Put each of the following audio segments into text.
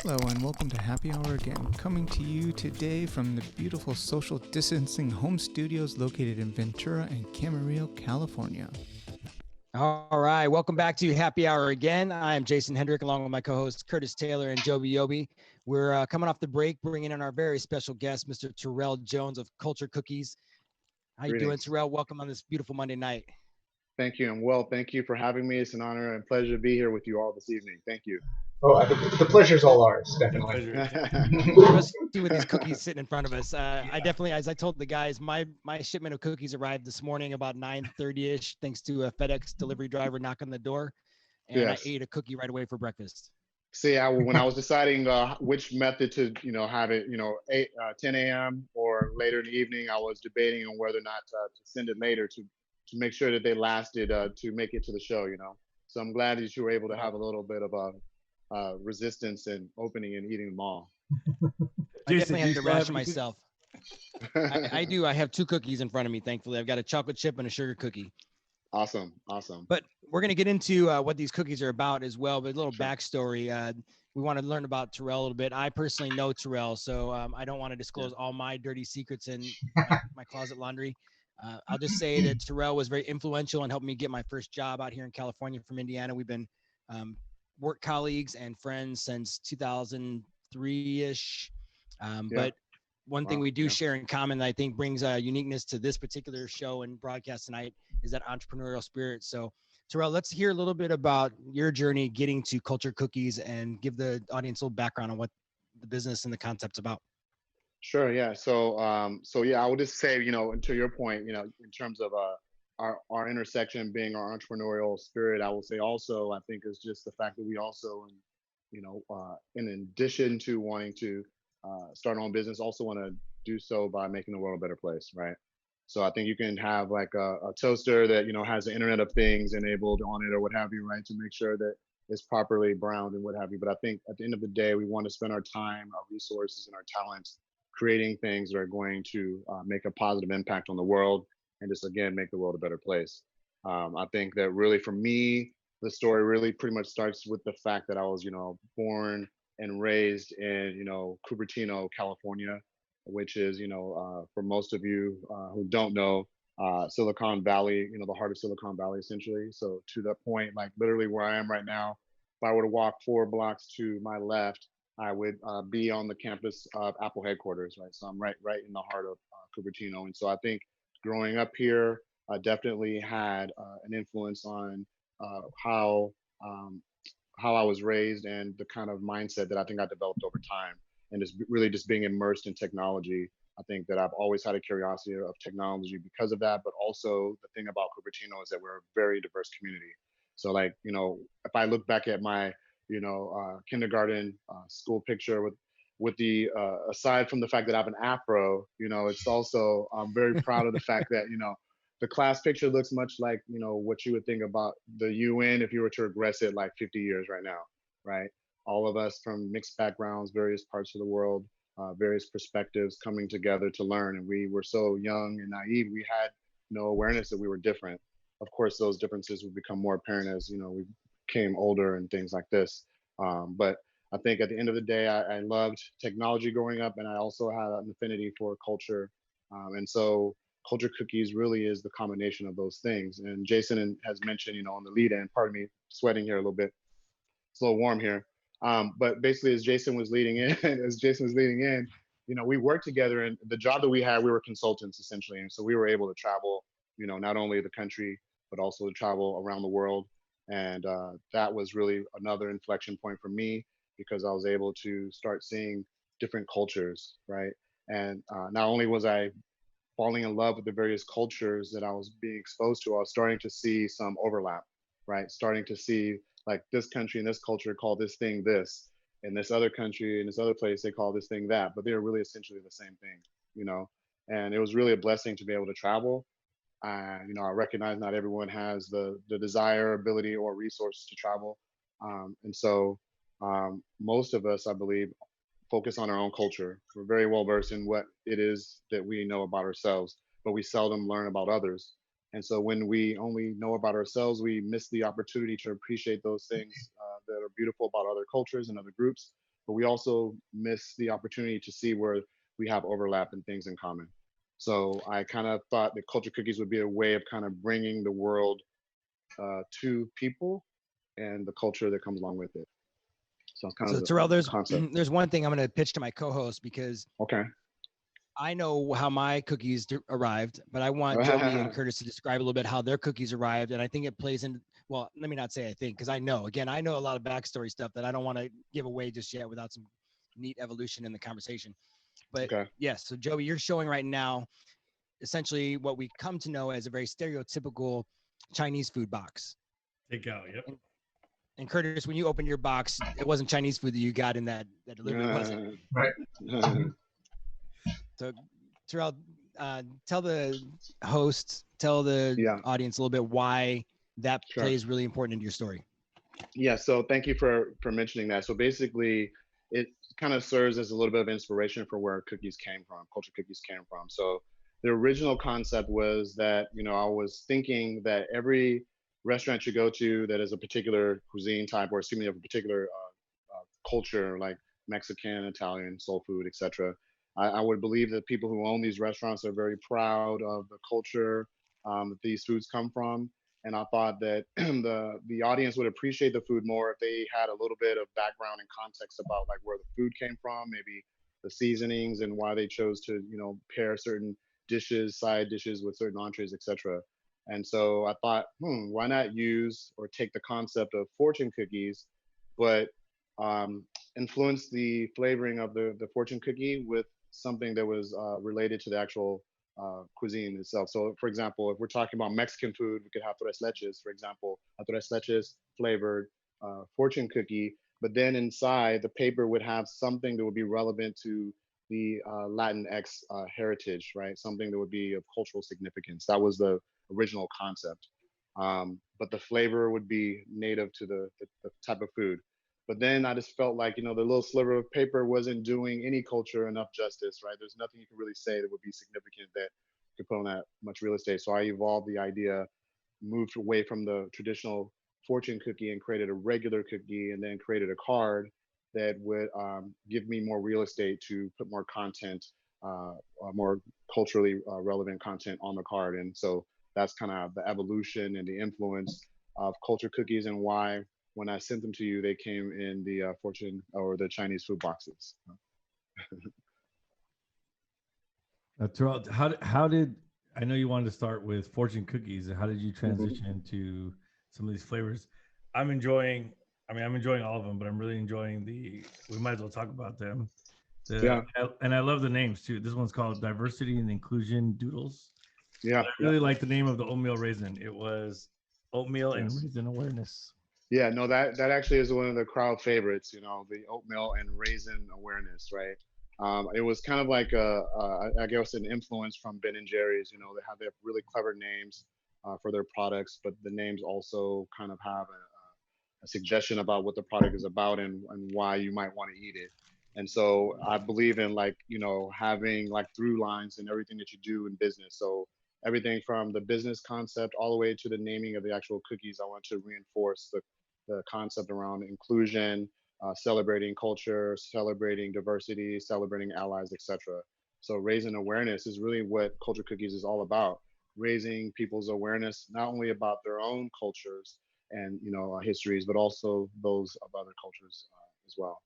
Hello and welcome to Happy Hour again, coming to you today from the beautiful social distancing home studios located in Ventura and Camarillo, California. All right, welcome back to Happy Hour again. I am Jason Hendrick, along with my co-hosts Curtis Taylor and Joby Yobi. We're coming off the break, bringing in our very special guest, Mr. Terrell Jones of Culture Cookies. How you doing, Terrell? Welcome on this beautiful Monday night. Thank you. I'm well. Thank you for having me. It's an honor and pleasure to be here with you all this evening. Thank you. Oh, the pleasure's all ours, definitely. Especially with these cookies sitting in front of us. I definitely, as I told the guys, my shipment of cookies arrived this morning about 9:30ish, thanks to a FedEx delivery driver knock on the door, and Yes. I ate a cookie right away for breakfast. See, when I was deciding which method to, have it, 10 a.m. or later in the evening, I was debating on whether or not to send it later to make sure that they lasted to make it to the show, So I'm glad that you were able to have a little bit of a resistance in opening and eating them all. I definitely had to ration myself. I do. I have two cookies in front of me, thankfully. I've got a chocolate chip and a sugar cookie. Awesome. But we're going to get into what these cookies are about as well, but a little backstory. We want to learn about Terrell a little bit. I personally know Terrell, so I don't want to disclose all my dirty secrets in my closet laundry. I'll just say that Terrell was very influential in helping me get my first job out here in California from Indiana. We've been work colleagues and friends since 2003-ish. But one thing we do share in common that I think brings a uniqueness to this particular show and broadcast tonight is that entrepreneurial spirit. So Terrell, let's hear a little bit about your journey getting to Culture Cookies and give the audience a little background on what the business and the concept's about. Sure. Yeah. So, I would just say, to your point, in terms of our intersection being our entrepreneurial spirit, I will say also, I think is just the fact that we also, in addition to wanting to start our own business, also want to do so by making the world a better place, right? So I think you can have like a toaster that has the Internet of Things enabled on it or what have you, right, to make sure that it's properly browned and what have you. But I think at the end of the day, we want to spend our time, our resources, and our talents creating things that are going to make a positive impact on the world and just again make the world a better place. I think that really for me, the story really pretty much starts with the fact that I was, born and raised in, Cupertino, California, which is, for most of you who don't know, Silicon Valley, the heart of Silicon Valley, essentially. So to that point, like literally where I am right now, if I were to walk 4 blocks to my left, I would be on the campus of Apple headquarters, right? So I'm right in the heart of Cupertino. And so I think growing up here definitely had an influence on how I was raised and the kind of mindset that I think I developed over time. And just really just being immersed in technology. I think that I've always had a curiosity of technology because of that. But also the thing about Cupertino is that we're a very diverse community. So like, if I look back at my, kindergarten school picture with the aside from the fact that I have an afro, it's also I'm very proud of the fact that the class picture looks much like what you would think about the UN if you were to regress it like 50 years right now, right? All of us from mixed backgrounds, various parts of the world, various perspectives coming together to learn, and we were so young and naive. We had no awareness that we were different. Of course, those differences would become more apparent as we became older and things like this. But I think at the end of the day, I loved technology growing up, and I also had an affinity for culture. And so Culture Cookies really is the combination of those things. And Jason has mentioned, on the lead end, pardon me, sweating here a little bit. It's a little warm here. But basically, as Jason was leading in, we worked together, and the job that we had, we were consultants essentially. And so we were able to travel, not only the country, but also to travel around the world. And that was really another inflection point for me because I was able to start seeing different cultures, right? And not only was I falling in love with the various cultures that I was being exposed to, I was starting to see some overlap, right? Starting to see like this country and this culture call this thing this, and this other country and this other place they call this thing that, but they're really essentially the same thing. And it was really a blessing to be able to travel. I recognize not everyone has the desire, ability, or resources to travel, and so most of us, I believe, focus on our own culture. We're very well versed in what it is that we know about ourselves, but we seldom learn about others. And so when we only know about ourselves, we miss the opportunity to appreciate those things that are beautiful about other cultures and other groups. but we also miss the opportunity to see where we have overlap and things in common. So I kind of thought that culture cookies would be a way of kind of bringing the world to people and the culture that comes along with it. So it's kind So of Terrell, the concept. there's one thing I'm going to pitch to my co-host, because Okay. I know how my cookies arrived, but I want Joey and Curtis to describe a little bit how their cookies arrived. And I think it plays in, well, let me not say I think, because I know a lot of backstory stuff that I don't want to give away just yet without some neat evolution in the conversation. But Okay. yes, so Joey, you're showing right now essentially what we come to know as a very stereotypical Chinese food box. Takeout, yep. And Curtis, when you opened your box, it wasn't Chinese food that you got in that delivery, was it? Right. So, Terrell, tell the host, tell the audience a little bit why that plays really important into your story. Yeah, so thank you for mentioning that. So basically, it kind of serves as a little bit of inspiration for where cookies came from, culture cookies came from. So the original concept was that, I was thinking that every restaurant you go to that is a particular cuisine type, or assuming of a particular culture, like Mexican, Italian, soul food, etc. I would believe that people who own these restaurants are very proud of the culture that these foods come from. And I thought that the audience would appreciate the food more if they had a little bit of background and context about like where the food came from, maybe the seasonings and why they chose to, pair certain dishes, side dishes with certain entrees, etc. And so I thought, why not use or take the concept of fortune cookies, but um, influence the flavoring of the fortune cookie with something that was related to the actual cuisine itself. So, for example, if we're talking about Mexican food, we could have tres leches, for example, a tres leches flavored fortune cookie. But then inside, the paper would have something that would be relevant to the Latinx heritage, right? Something that would be of cultural significance. That was the original concept. But the flavor would be native to the type of food. But then I just felt like, the little sliver of paper wasn't doing any culture enough justice, right? There's nothing you can really say that would be significant that could put on that much real estate. So I evolved the idea, moved away from the traditional fortune cookie and created a regular cookie, and then created a card that would give me more real estate to put more content, more culturally relevant content on the card. And so that's kind of the evolution and the influence of culture cookies, and why when I sent them to you, they came in the fortune or the Chinese food boxes. Terrell, how did I know you wanted to start with fortune cookies? How did you transition to some of these flavors? I'm enjoying all of them, but I'm really enjoying we might as well talk about them. And I love the names too. This one's called Diversity and Inclusion Doodles. Yeah. I really like the name of the oatmeal raisin. It was oatmeal and raisin awareness. Yeah, no, that actually is one of the crowd favorites, the oatmeal and raisin awareness, right? It was kind of like I guess an influence from Ben and Jerry's. They have their really clever names for their products, but the names also kind of have a suggestion about what the product is about, and why you might want to eat it. And so I believe in having like through lines in everything that you do in business. So everything from the business concept all the way to the naming of the actual cookies, I want to reinforce the concept around inclusion, celebrating culture, celebrating diversity, celebrating allies, etc. So raising awareness is really what culture cookies is all about. Raising people's awareness not only about their own cultures and histories, but also those of other cultures as well.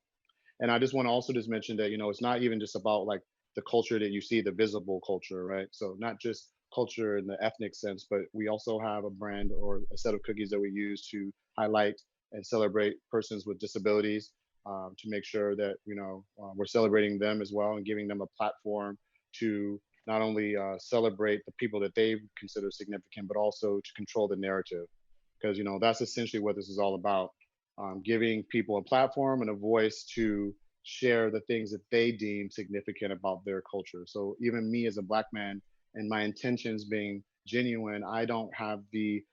And I just want to also just mention that it's not even just about like the culture that you see, the visible culture, right? So not just culture in the ethnic sense, but we also have a brand or a set of cookies that we use to highlight and celebrate persons with disabilities, to make sure that we're celebrating them as well and giving them a platform to not only celebrate the people that they consider significant, but also to control the narrative, because that's essentially what this is all about. Giving people a platform and a voice to share the things that they deem significant about their culture. So even me as a Black man, and my intentions being genuine, I don't have the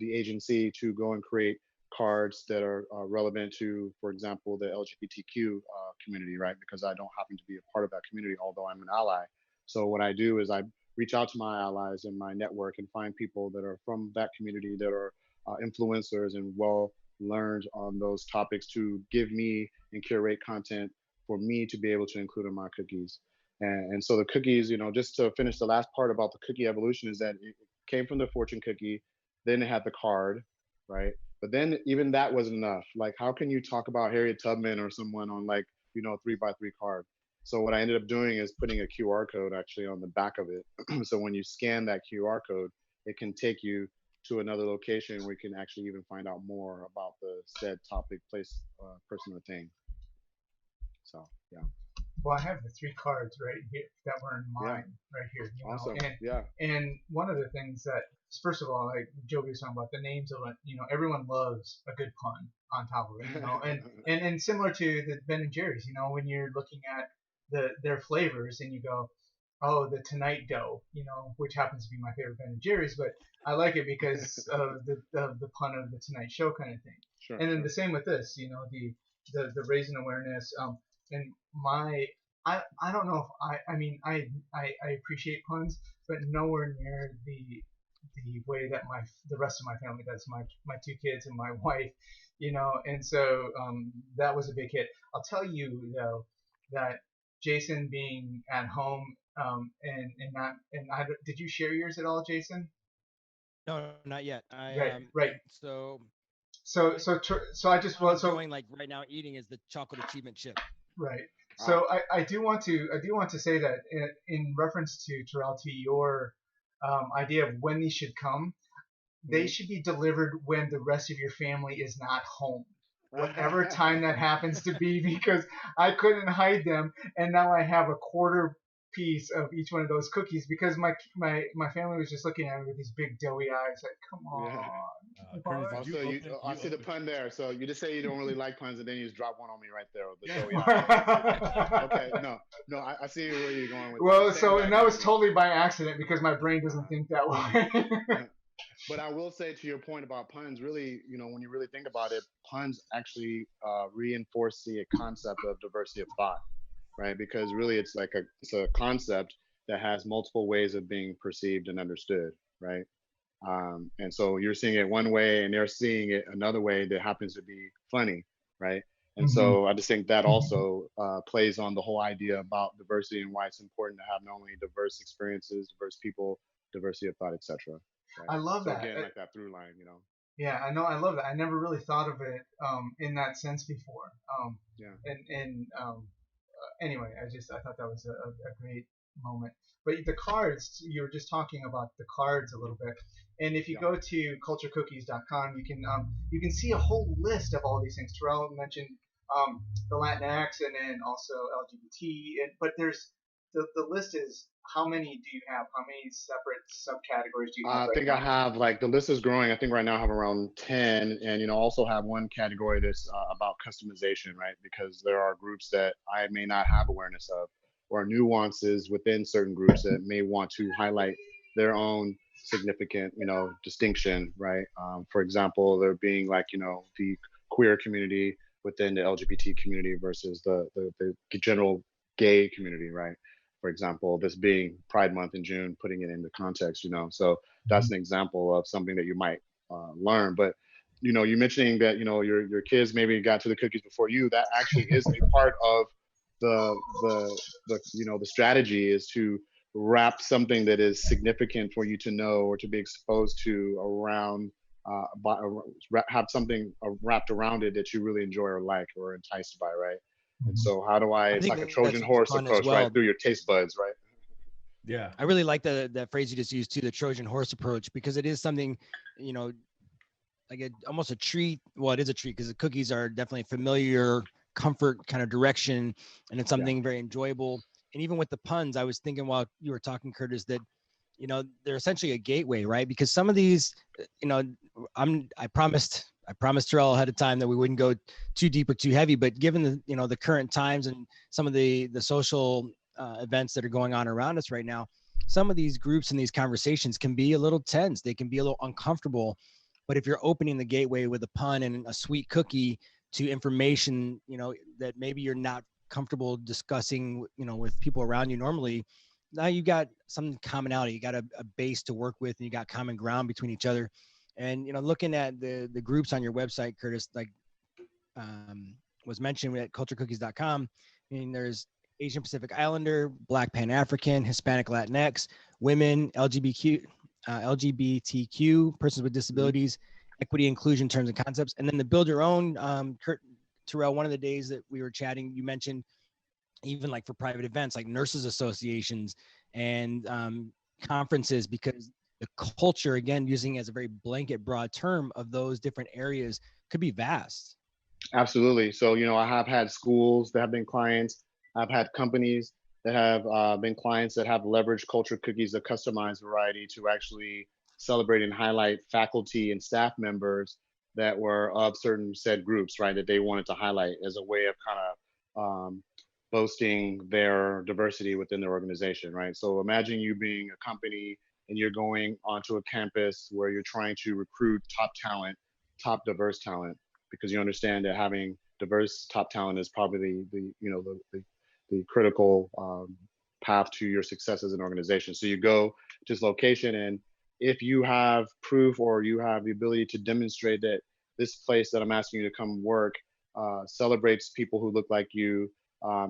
agency to go and create cards that are relevant to, for example, the LGBTQ community, right? Because I don't happen to be a part of that community, although I'm an ally. So what I do is I reach out to my allies in my network and find people that are from that community that are influencers and well learned on those topics to give me and curate content for me to be able to include in my cookies. And so the cookies, just to finish the last part about the cookie evolution, is that it came from the fortune cookie, then it had the card, right? But then even that wasn't enough. Like, how can you talk about Harriet Tubman or someone on, like, 3x3 card? So what I ended up doing is putting a QR code actually on the back of it. So when you scan that QR code, it can take you to another location where you can actually even find out more about the said topic, place, person, or thing. So yeah. Well, I have the 3 cards right here that were in mine right here. Awesome. And, Yeah. And one of the things that, first of all, like Joby was talking about the names of it, everyone loves a good pun on top of it, and similar to the Ben and Jerry's, when you're looking at their flavors and you go, oh, the Tonight Dough, which happens to be my favorite Ben and Jerry's, but I like it because of the pun of the Tonight Show kind of thing. Sure. And then the same with this, the raisin awareness. And I don't know if I appreciate puns, but nowhere near the way that the rest of my family does. My 2 kids and my wife, and so that was a big hit. I'll tell you though that Jason being at home did you share yours at all, Jason? No, not yet. Right. So I just what I'm doing like right now eating is the chocolate achievement chip. Right. So I do want to say that in reference to Terrell, to your idea of when these should come, they should be delivered when the rest of your family is not home, whatever time that happens to be, because I couldn't hide them, and now I have a quarter piece of each one of those cookies because my family was just looking at me with these big doughy eyes, like, come on. Yeah. Also, I see the pun there. So you just say you don't really like puns, and then you just drop one on me right there. With the doughy eyes. Okay, no, I see where you're going with. Well, and that was totally by accident because my brain doesn't think that way. But I will say, to your point about puns, really, when you really think about it, puns actually reinforce the concept of diversity of thought, right? Because really, it's a concept that has multiple ways of being perceived and understood, right? And so you're seeing it one way, and they're seeing it another way that happens to be funny, right? And so I just think that also plays on the whole idea about diversity and why it's important to have not only diverse experiences, diverse people, diversity of thought, etc. Right? I love that. Again, like that through line, Yeah, I know. I love that. I never really thought of it in that sense before. Anyway, I thought that was a great moment. But the cards, you were just talking about the cards a little bit, and if you go to culturecookies.com, you can see a whole list of all these things. Terrell mentioned the Latinx and then also LGBT, but there's the list is, how many do you have? How many separate subcategories do you have? I think I have, the list is growing. I think right now I have around 10, and also have one category that's about customization, right? Because there are groups that I may not have awareness of, or nuances within certain groups that may want to highlight their own significant, distinction, right? For example, there being the queer community within the LGBT community versus the general gay community, right? For example, this being Pride Month in June, putting it into context, so that's an example of something that you might learn. But you're mentioning that your kids maybe got to the cookies before you. That actually is a part of the strategy, is to wrap something that is significant for you to know or to be exposed to around, have something wrapped around it that you really enjoy or like or enticed by, right? And so how do it's like a Trojan horse approach, right? Through your taste buds, right? Yeah. I really like that phrase you just used too, the Trojan horse approach, because it is something, like almost a treat. Well, it is a treat because the cookies are definitely familiar, comfort kind of direction, and it's something very enjoyable. And even with the puns, I was thinking while you were talking, Curtis, that, they're essentially a gateway, right? Because some of these, I promised Terrell ahead of time that we wouldn't go too deep or too heavy, but given the current times and some of the social events that are going on around us right now, some of these groups and these conversations can be a little tense. They can be a little uncomfortable. But if you're opening the gateway with a pun and a sweet cookie to information, that maybe you're not comfortable discussing, with people around you normally, now you got some commonality. You got a base to work with, and you got common ground between each other. And, looking at the groups on your website, Curtis, like was mentioned at culturecookies.com. I mean, there's Asian Pacific Islander, Black Pan African, Hispanic Latinx, women, LGBTQ, persons with disabilities, equity, inclusion, terms and concepts. And then the build your own, Terrell, one of the days that we were chatting, you mentioned even like for private events, like nurses associations and conferences, because the culture, again, using as a very blanket, broad term of those different areas could be vast. Absolutely. So, I have had schools that have been clients. I've had companies that have been clients that have leveraged Culture Cookies, a customized variety, to actually celebrate and highlight faculty and staff members that were of certain said groups, right, that they wanted to highlight as a way of kind of boasting their diversity within their organization, right? So imagine you being a company and you're going onto a campus where you're trying to recruit top talent, top diverse talent, because you understand that having diverse top talent is probably the critical path to your success as an organization. So you go to this location, and if you have proof or you have the ability to demonstrate that this place that I'm asking you to come work celebrates people who look like you,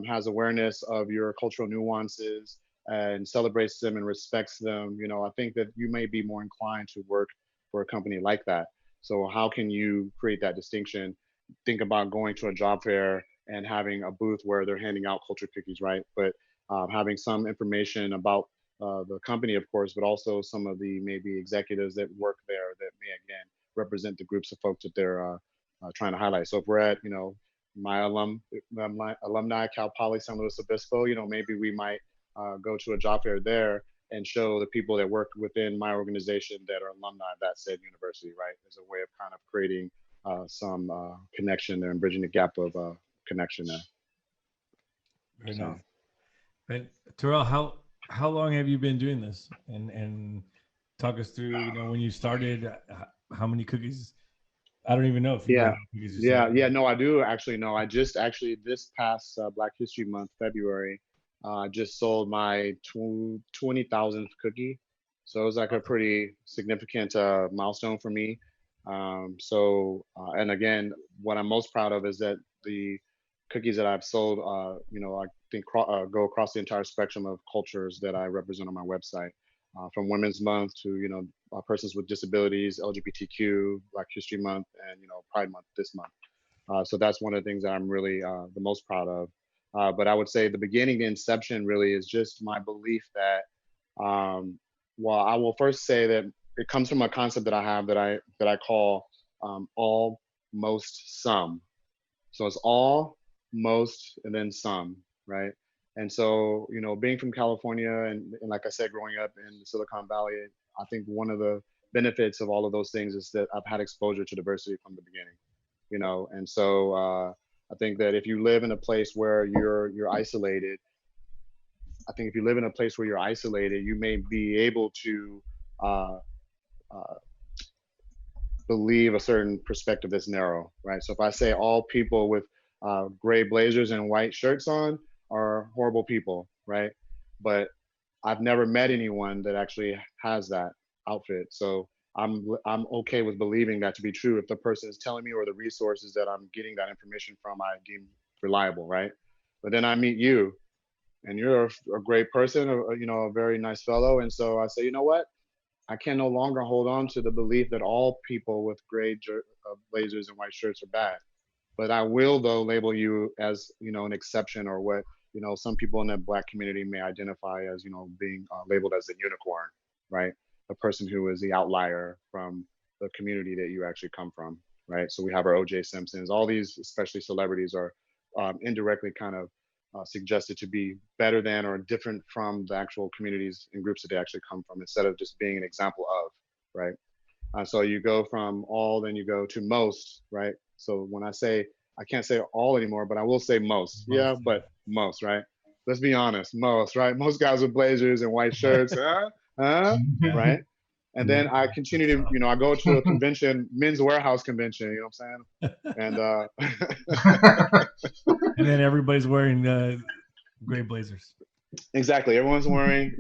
has awareness of your cultural nuances, and celebrates them and respects them, I think that you may be more inclined to work for a company like that. So how can you create that distinction? Think about going to a job fair and having a booth where they're handing out culture cookies, right? But having some information about the company, of course, but also some of the maybe executives that work there that may, again, represent the groups of folks that they're trying to highlight. So if we're at, my alumni, Cal Poly San Luis Obispo, maybe we might go to a job fair there and show the people that work within my organization that are alumni of that said university, right? As a way of kind of creating some connection there and bridging the gap of connection there. Very nice. And Terrell, how long have you been doing this? And talk us through, when you started, how many cookies? I don't even know if you know how many cookies you sold. No, I do actually know. I just actually this past Black History Month, February, just sold my 20,000th cookie. So it was like a pretty significant milestone for me. And again, what I'm most proud of is that the cookies that I've sold, I think go across the entire spectrum of cultures that I represent on my website, from Women's Month to, persons with disabilities, LGBTQ, Black History Month, and, Pride Month this month. So that's one of the things that I'm really the most proud of. But I would say the beginning, the inception really is just my belief that, well, I will first say that it comes from a concept that I have that I call all, most, some. So it's all, most, and then some, right? And so, being from California and like I said, growing up in the Silicon Valley, I think one of the benefits of all of those things is that I've had exposure to diversity from the beginning, and so I think that if you live in a place where you're isolated, you may be able to believe a certain perspective that's narrow, right? So if I say all people with gray blazers and white shirts on are horrible people, right? But I've never met anyone that actually has that outfit. So I'm okay with believing that to be true if the person is telling me or the resources that I'm getting that information from I deem reliable, right? But then I meet you, and you're a great person, a very nice fellow, and so I say, you know what? I can no longer hold on to the belief that all people with gray blazers and white shirts are bad. But I will, though, label you as, an exception, or what, some people in the Black community may identify as, being labeled as a unicorn, right? A person who is the outlier from the community that you actually come from, right? So we have our O.J. Simpsons. All these, especially celebrities, are indirectly kind of suggested to be better than or different from the actual communities and groups that they actually come from, instead of just being an example of, right? So you go from all, then you go to most, right? So when I say, I can't say all anymore, but I will say most. Yeah, but most, right? Let's be honest, most, right? Most guys with blazers and white shirts, right? And then I continue to, I go to a convention, Men's Warehouse convention, you know what I'm saying? And then everybody's wearing gray blazers. Exactly. Everyone's wearing,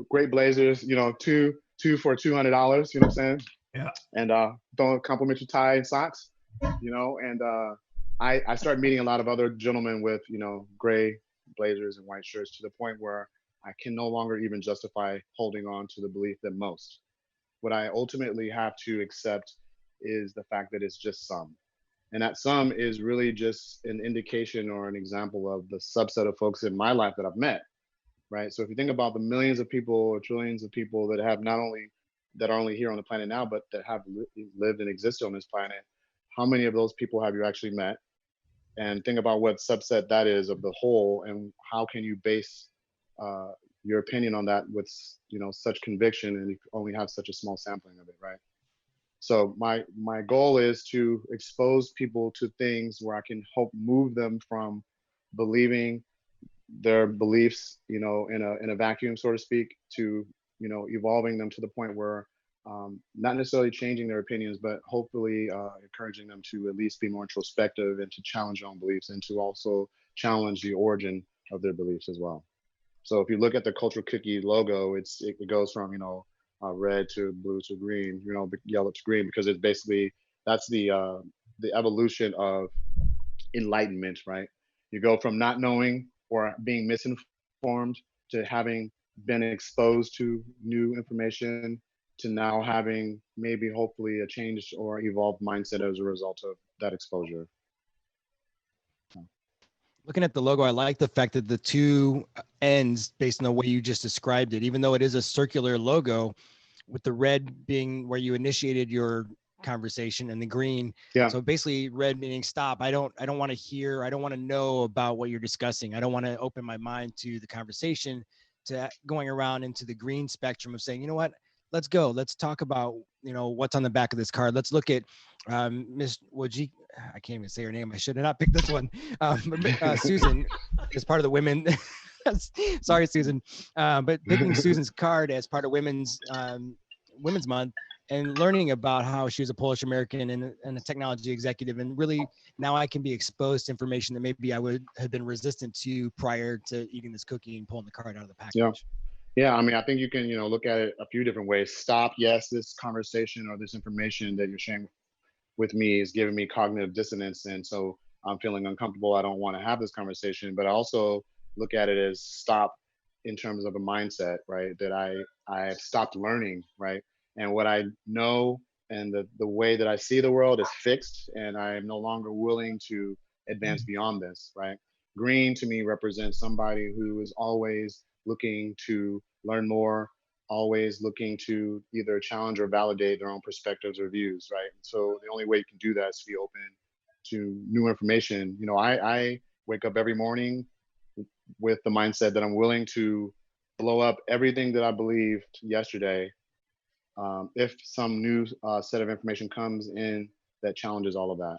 great blazers, two for $200, you know what I'm saying? Yeah. And don't compliment your tie and socks, and I started meeting a lot of other gentlemen with, gray blazers and white shirts, to the point where I can no longer even justify holding on to the belief that most. What I ultimately have to accept is the fact that it's just some. And that some is really just an indication or an example of the subset of folks in my life that I've met, right? So if you think about the millions of people or trillions of people that have not only that are only here on the planet now, but that have lived and existed on this planet, how many of those people have you actually met? And think about what subset that is of the whole, and how can you base uh, your opinion on that with such conviction, and you only have such a small sampling of it, right? So my goal is to expose people to things where I can help move them from believing their beliefs, in a vacuum, so to speak, to evolving them to the point where not necessarily changing their opinions, but hopefully encouraging them to at least be more introspective and to challenge their own beliefs, and to also challenge the origin of their beliefs as well. So if you look at the cultural cookie logo, it goes from red to blue to green, yellow to green, because it's basically that's the evolution of enlightenment, right? You go from not knowing or being misinformed to having been exposed to new information, to now having maybe hopefully a changed or evolved mindset as a result of that exposure. Looking at the logo, I like the fact that the two ends, based on the way you just described it, even though it is a circular logo, with the red being where you initiated your conversation and the green. Yeah. So basically red meaning stop. I don't want to hear, I don't want to know about what you're discussing. I don't want to open my mind to the conversation, to going around into the green spectrum of saying, you know what, let's go. Let's talk about, what's on the back of this card. Let's look at Miss Wojcik. I can't even say her name. I should have not picked this one. Susan is part of the women. Sorry, Susan. But picking Susan's card as part of Women's Month, and learning about how she was a Polish American and a technology executive, and really now I can be exposed to information that maybe I would have been resistant to prior to eating this cookie and pulling the card out of the package. Yeah. Yeah, I mean, I think you can, look at it a few different ways. Stop, yes, this conversation or this information that you're sharing with me is giving me cognitive dissonance, and so I'm feeling uncomfortable. I don't want to have this conversation. But I also look at it as stop in terms of a mindset, right? That I stopped learning, right? And what I know and the way that I see the world is fixed, and I am no longer willing to advance beyond this, right? Green to me represents somebody who is always looking to learn more, always looking to either challenge or validate their own perspectives or views, right? So the only way you can do that is to be open to new information. I wake up every morning with the mindset that I'm willing to blow up everything that I believed yesterday, if some new set of information comes in that challenges all of that,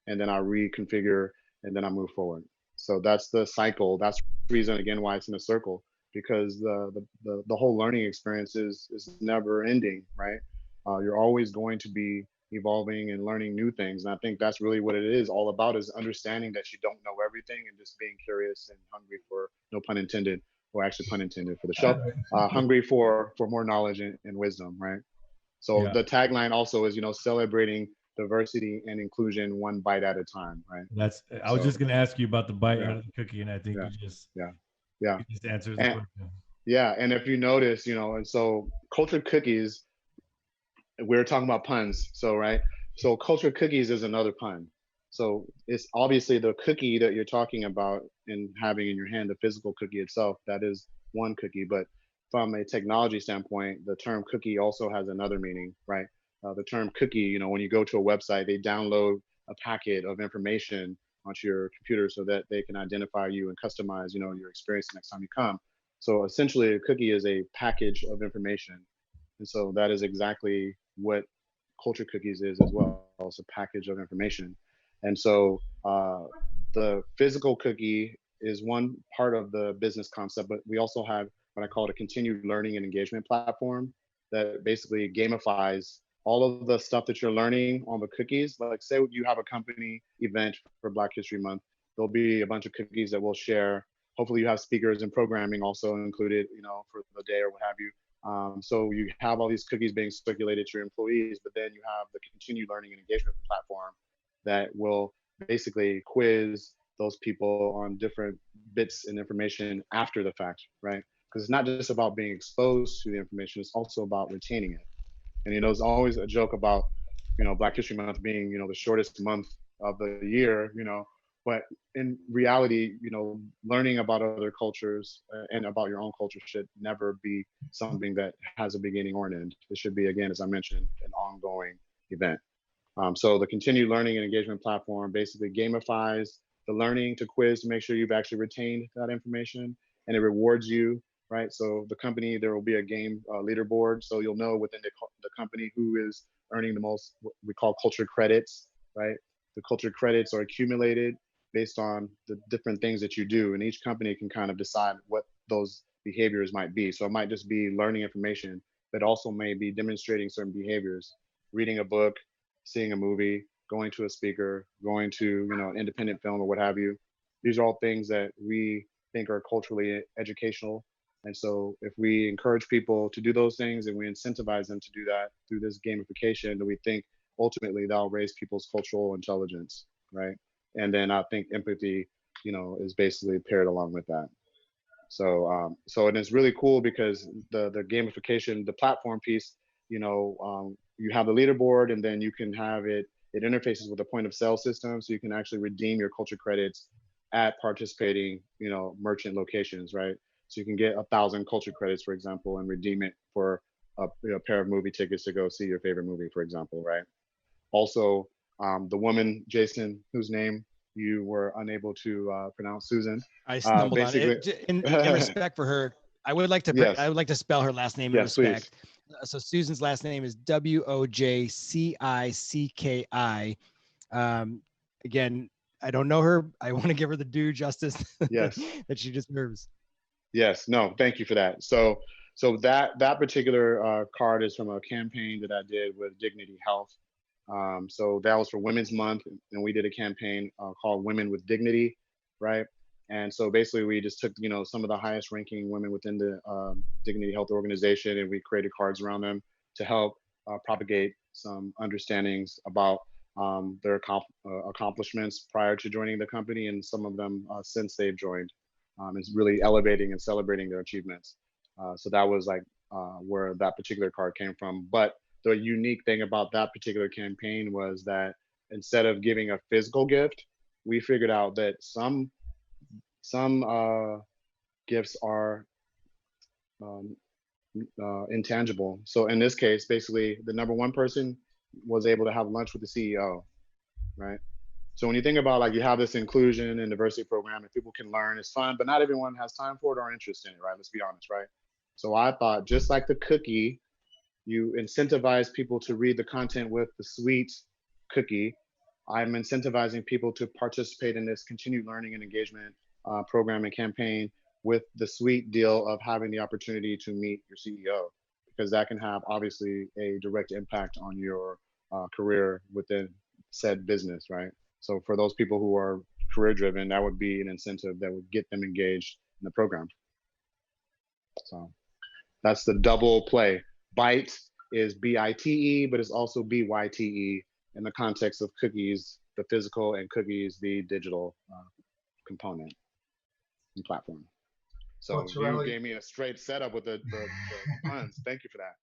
and then I reconfigure, and then I move forward. So that's the cycle. That's the reason again why it's in a circle, because the whole learning experience is never ending, right? You're always going to be evolving and learning new things, and I think that's really what it is all about, is understanding that you don't know everything and just being curious and hungry for, no pun intended, or actually pun intended for the show, hungry for more knowledge and wisdom, right? So Yeah. the tagline also is, celebrating diversity and inclusion one bite at a time, right? I was just going to ask you about the bite Yeah. out of the cookie, and I think Yeah. you just Yeah. you just answers the And, question. yeah, and if you notice, and so cultured cookies, we're talking about puns, so right. So cultured cookies is another pun. So it's obviously the cookie that you're talking about and having in your hand, the physical cookie itself, that is one cookie. But from a technology standpoint, the term cookie also has another meaning, right? The term cookie, when you go to a website, they download a packet of information onto your computer so that they can identify you and customize, your experience next time you come. So essentially, a cookie is a package of information, and so that is exactly what culture cookies is as well. It's a package of information. And so the physical cookie is one part of the business concept, but we also have what I call a continued learning and engagement platform that basically gamifies all of the stuff that you're learning on the cookies. Like, say you have a company event for Black History Month, there'll be a bunch of cookies that we'll share. Hopefully you have speakers and programming also included, for the day or what have you. So you have all these cookies being circulated to your employees, but then you have the continued learning and engagement platform that will basically quiz those people on different bits and information after the fact, right? Because it's not just about being exposed to the information, it's also about retaining it. And there's always a joke about Black History Month being the shortest month of the year, but in reality, learning about other cultures and about your own culture should never be something that has a beginning or an end. It should be, again, as I mentioned, an ongoing event. So the continued learning and engagement platform basically gamifies the learning to quiz to make sure you've actually retained that information, and it rewards you, right? So the company, there will be a game leaderboard, so you'll know within the company who is earning the most, what we call culture credits, right? The culture credits are accumulated based on the different things that you do, and each company can kind of decide what those behaviors might be. So it might just be learning information, but also may be demonstrating certain behaviors, reading a book, seeing a movie, going to a speaker, going to an independent film or what have you. These are all things that we think are culturally educational. And so if we encourage people to do those things and we incentivize them to do that through this gamification, then we think ultimately that'll raise people's cultural intelligence, right? And then I think empathy, is basically paired along with that. So and it's really cool because the gamification, the platform piece, you have the leaderboard, and then you can have it interfaces with a point of sale system, so you can actually redeem your culture credits at participating merchant locations, right? So you can get 1,000 culture credits, for example, and redeem it for a pair of movie tickets to go see your favorite movie, for example, right? Also, the woman, Jason, whose name you were unable to pronounce, Susan. I stumbled on Basically, it. In respect for her, I would like to yes, I would like to spell her last name in yes, please. respect. So Susan's last name is Wojcicki. Again, I don't know her. I want to give her the due justice Yes, that she deserves. yes. No, thank you for that. So that particular card is from a campaign that I did with Dignity Health. So that was for Women's Month, and we did a campaign called Women with Dignity, right? And so basically, we just took some of the highest ranking women within the Dignity Health organization, and we created cards around them to help propagate some understandings about their accomplishments prior to joining the company, and some of them since they've joined. Is really elevating and celebrating their achievements. So that was like where that particular card came from. But the unique thing about that particular campaign was that instead of giving a physical gift, we figured out that some gifts are um, intangible. So in this case, basically, the number one person was able to have lunch with the CEO, right? So when you think about, like, you have this inclusion and diversity program and people can learn, it's fun, but not everyone has time for it or interest in it, right? Let's be honest, right? So I thought, just like the cookie, you incentivize people to read the content with the sweet cookie. I'm incentivizing people to participate in this continued learning and engagement program and campaign with the sweet deal of having the opportunity to meet your CEO, because that can have obviously a direct impact on your career within said business, right? So for those people who are career driven, that would be an incentive that would get them engaged in the program. So that's the double play. Bite is B-I-T-E, but it's also B-Y-T-E in the context of cookies, the physical, and cookies, the digital component and platform. So Well, you gave me a straight setup with the puns. Thank you for that.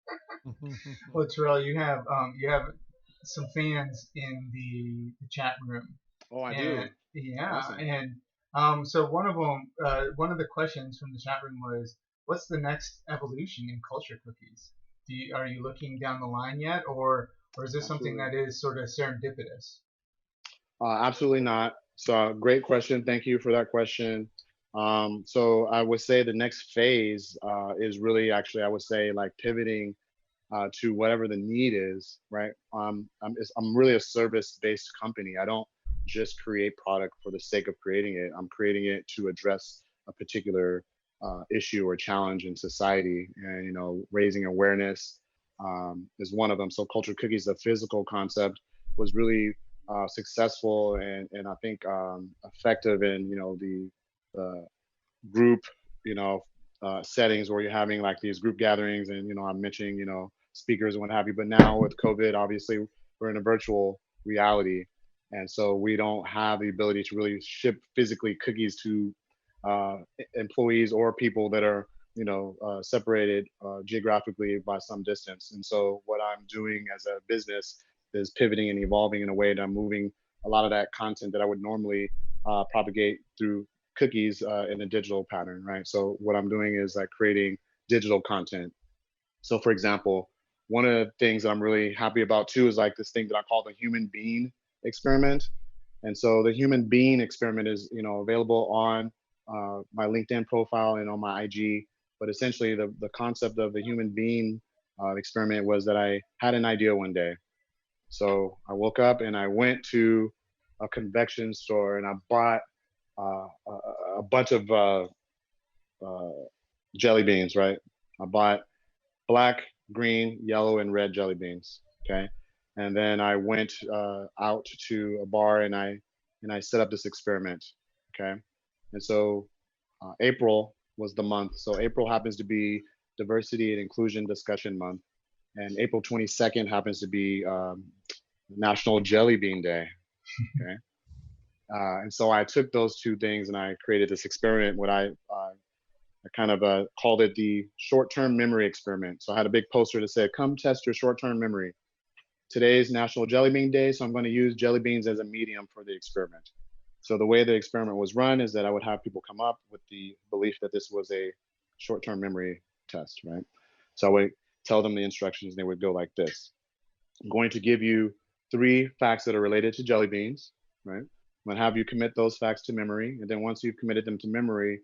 Well, Terrell, you have some fans in the chat room. Oh, I And do. yeah, Awesome. and so one of the questions from the chat room was, what's the next evolution in culture cookies? Are you looking down the line yet, or is this something Absolutely. that is sort of serendipitous? Absolutely not. So great question. Thank you for that question. So I would say the next phase is really actually, I would say, like pivoting to whatever the need is, right? I'm really a service-based company. I don't just create product for the sake of creating it. I'm creating it to address a particular issue or challenge in society, and raising awareness is one of them. So culture cookies, the physical concept, was really successful and I think effective in the group, you know, settings where you're having like these group gatherings, and I'm mentioning speakers and what have you. But now with COVID, obviously we're in a virtual reality, and so we don't have the ability to really ship physically cookies to employees or people that are separated geographically by some distance. And so what I'm doing as a business is pivoting and evolving in a way that I'm moving a lot of that content that I would normally propagate through cookies in a digital pattern, right? So what I'm doing is like creating digital content. So for example, one of the things that I'm really happy about too is like this thing that I call the human being experiment. And so the human being experiment is, available on my LinkedIn profile and on my IG. But essentially, the concept of the human being experiment was that I had an idea one day. So I woke up and I went to a convection store and I bought a bunch of uh, jelly beans, right? I bought black, green, yellow, and red jelly beans. Okay, and then I went out to a bar and I set up this experiment. Okay, and so April was the month. So April happens to be Diversity and Inclusion Discussion Month, and April 22nd happens to be National Jelly Bean Day. Okay, and so I took those two things and I created this experiment. What I kind of called it the short-term memory experiment. So I had a big poster that said, "Come test your short-term memory. Today's National Jelly Bean Day, so I'm going to use jelly beans as a medium for the experiment." So the way the experiment was run is that I would have people come up with the belief that this was a short-term memory test, right? So I would tell them the instructions and they would go like this. I'm going to give you 3 facts that are related to jelly beans, right? I'm going to have you commit those facts to memory. And then once you've committed them to memory,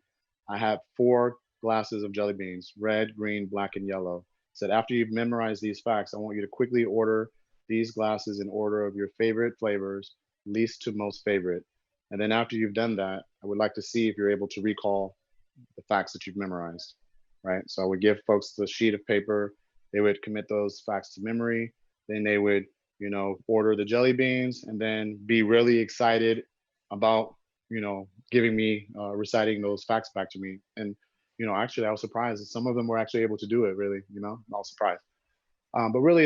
I have 4 glasses of jelly beans, red, green, black, and yellow. Said after you've memorized these facts, I want you to quickly order these glasses in order of your favorite flavors, least to most favorite. And then after you've done that, I would like to see if you're able to recall the facts that you've memorized, right? So I would give folks the sheet of paper. They would commit those facts to memory. Then they would, order the jelly beans and then be really excited about, giving me, reciting those facts back to me. And, actually I was surprised that some of them were actually able to do it really, I was surprised. But really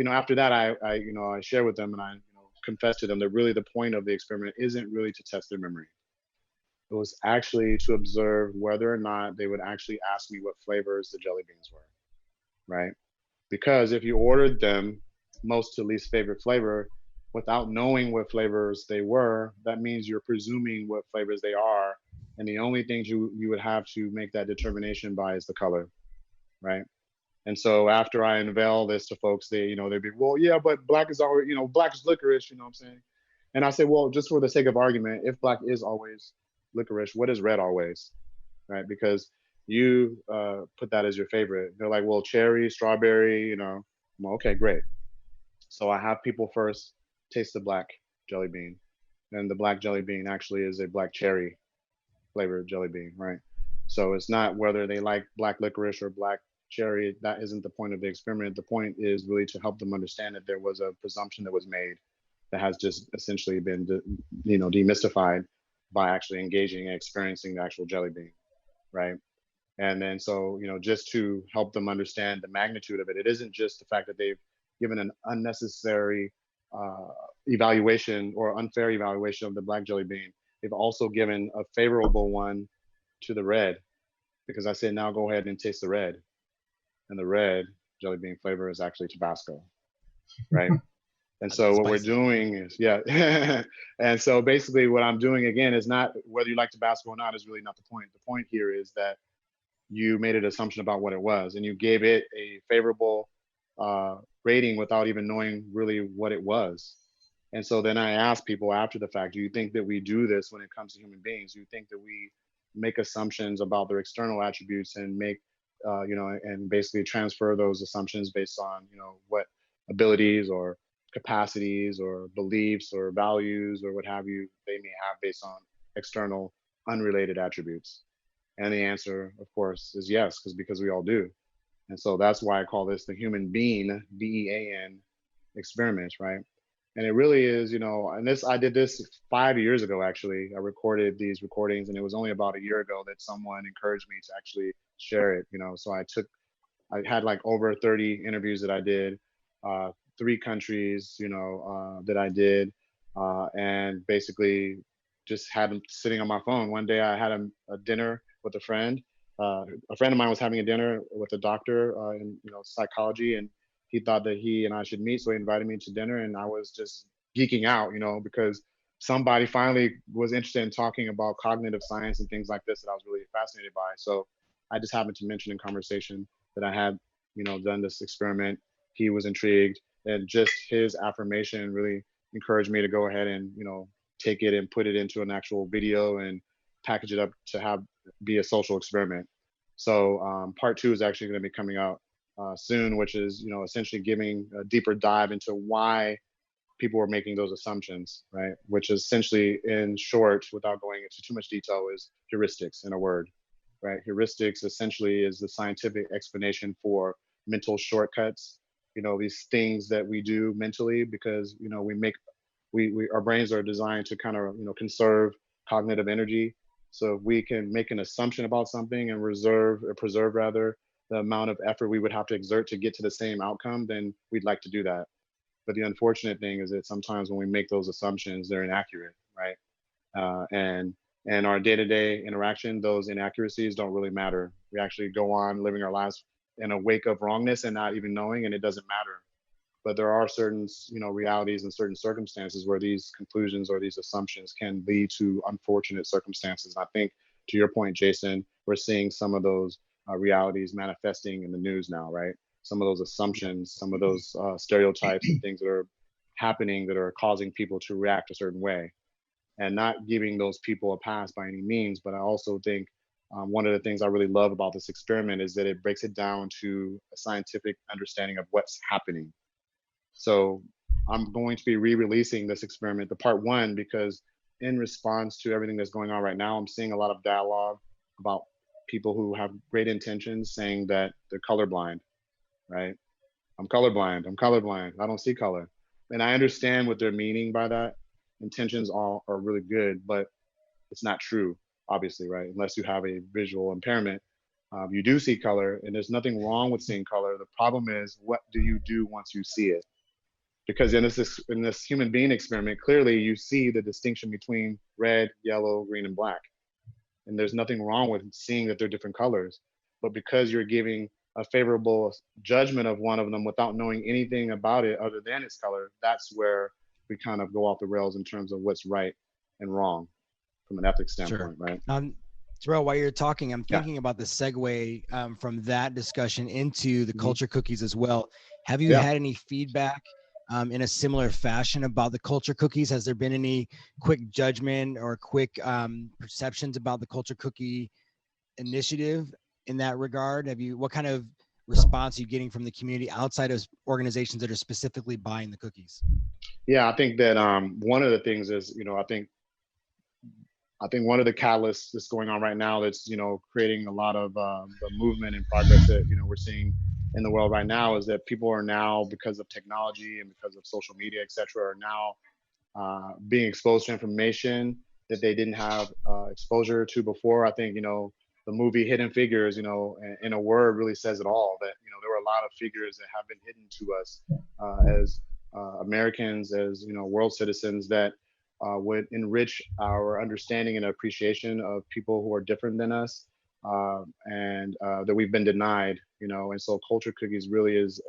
after that, I share with them and I, confess to them that really the point of the experiment isn't really to test their memory. It was actually to observe whether or not they would actually ask me what flavors the jelly beans were, right? Because if you ordered them most to least favorite flavor without knowing what flavors they were, that means you're presuming what flavors they are. And the only things you would have to make that determination by is the color, right? And so after I unveil this to folks, they'd be, well, yeah, but black is always, black is licorice, you know what I'm saying? And I say, well, just for the sake of argument, if black is always licorice, what is red always, right? Because you put that as your favorite. They're like, well, cherry, strawberry, well, okay, great. So I have people first taste the black jelly bean. And the black jelly bean actually is a black cherry flavored jelly bean, right? So it's not whether they like black licorice or black cherry. That isn't the point of the experiment. The point is really to help them understand that there was a presumption that was made that has just essentially been, demystified by actually engaging and experiencing the actual jelly bean, right? And then so, just to help them understand the magnitude of it, it isn't just the fact that they've given an unnecessary uh, evaluation or unfair evaluation of the black jelly bean. They've also given a favorable one to the red, because I said, now go ahead and taste the red. And the red jelly bean flavor is actually Tabasco, right? And so what we're doing is, yeah. And so basically what I'm doing again is not whether you like Tabasco or not is really not the point. The point here is that you made an assumption about what it was and you gave it a favorable rating without even knowing really what it was. And so then I ask people after the fact, do you think that we do this when it comes to human beings? Do you think that we make assumptions about their external attributes and make, and basically transfer those assumptions based on, what abilities or capacities or beliefs or values or what have you they may have based on external unrelated attributes? And the answer, of course, is yes, because we all do. And so that's why I call this the human being, BEAN experiment, right? And it really is, you know, and I did this 5 years ago, actually. I recorded these recordings, and it was only about a year ago that someone encouraged me to actually share it, you know. So I had like over 30 interviews that I did, 3 countries, you know, that I did, and basically just had them sitting on my phone. One day I had a dinner with a friend. A friend of mine was having a dinner with a doctor in, you know, psychology, and he thought that he and I should meet, so he invited me to dinner, and I was just geeking out, you know, because somebody finally was interested in talking about cognitive science and things like this that I was really fascinated by. So I just happened to mention in conversation that I had, you know, done this experiment. He was intrigued, and just his affirmation really encouraged me to go ahead and, you know, take it and put it into an actual video and package it up to have be a social experiment. So part 2 is actually going to be coming out soon, which is, you know, essentially giving a deeper dive into why people were making those assumptions, right? Which is essentially, in short, without going into too much detail, is heuristics in a word, right? Heuristics essentially is the scientific explanation for mental shortcuts. You know, these things that we do mentally because, you know, we our brains are designed to kind of, you know, conserve cognitive energy. So if we can make an assumption about something and preserve rather the amount of effort we would have to exert to get to the same outcome, then we'd like to do that. But the unfortunate thing is that sometimes when we make those assumptions, they're inaccurate, right? And our day-to-day interaction, those inaccuracies don't really matter. We actually go on living our lives in a wake of wrongness and not even knowing, and it doesn't matter. But there are certain, you know, realities and certain circumstances where these conclusions or these assumptions can lead to unfortunate circumstances. And I think, to your point, Jason, we're seeing some of those realities manifesting in the news now, right? Some of those assumptions, some of those stereotypes and things that are happening that are causing people to react a certain way, and not giving those people a pass by any means. But I also think one of the things I really love about this experiment is that it breaks it down to a scientific understanding of what's happening. So I'm going to be re-releasing this experiment, the part 1, because in response to everything that's going on right now, I'm seeing a lot of dialogue about people who have great intentions saying that they're colorblind, right? I'm colorblind. I'm colorblind. I don't see color. And I understand what they're meaning by that. Intentions are really good, but it's not true, obviously, right? Unless you have a visual impairment. You do see color, and there's nothing wrong with seeing color. The problem is, what do you do once you see it? Because in this human being experiment, clearly you see the distinction between red, yellow, green, and black. And there's nothing wrong with seeing that they're different colors. But because you're giving a favorable judgment of one of them without knowing anything about it other than its color, that's where we kind of go off the rails in terms of what's right and wrong from an ethics standpoint, Sure. right? Terrell, while you're talking, I'm thinking about the segue from that discussion into the culture cookies as well. Have you had any feedback in a similar fashion about the culture cookies? Has there been any quick judgment or quick perceptions about the culture cookie initiative in that regard? What kind of response are you getting from the community outside of organizations that are specifically buying the cookies? Yeah, I think that one of the things is, you know, I think one of the catalysts that's going on right now that's, you know, creating a lot of the movement and progress that, you know, we're seeing in the world right now is that people are now, because of technology and because of social media, et cetera, are now being exposed to information that they didn't have exposure to before. I think, you know, the movie Hidden Figures, you know, in a word really says it all, that, you know, there were a lot of figures that have been hidden to us as Americans, as, you know, world citizens, that would enrich our understanding and appreciation of people who are different than us, and that we've been denied, you know. And so Culture Cookies really is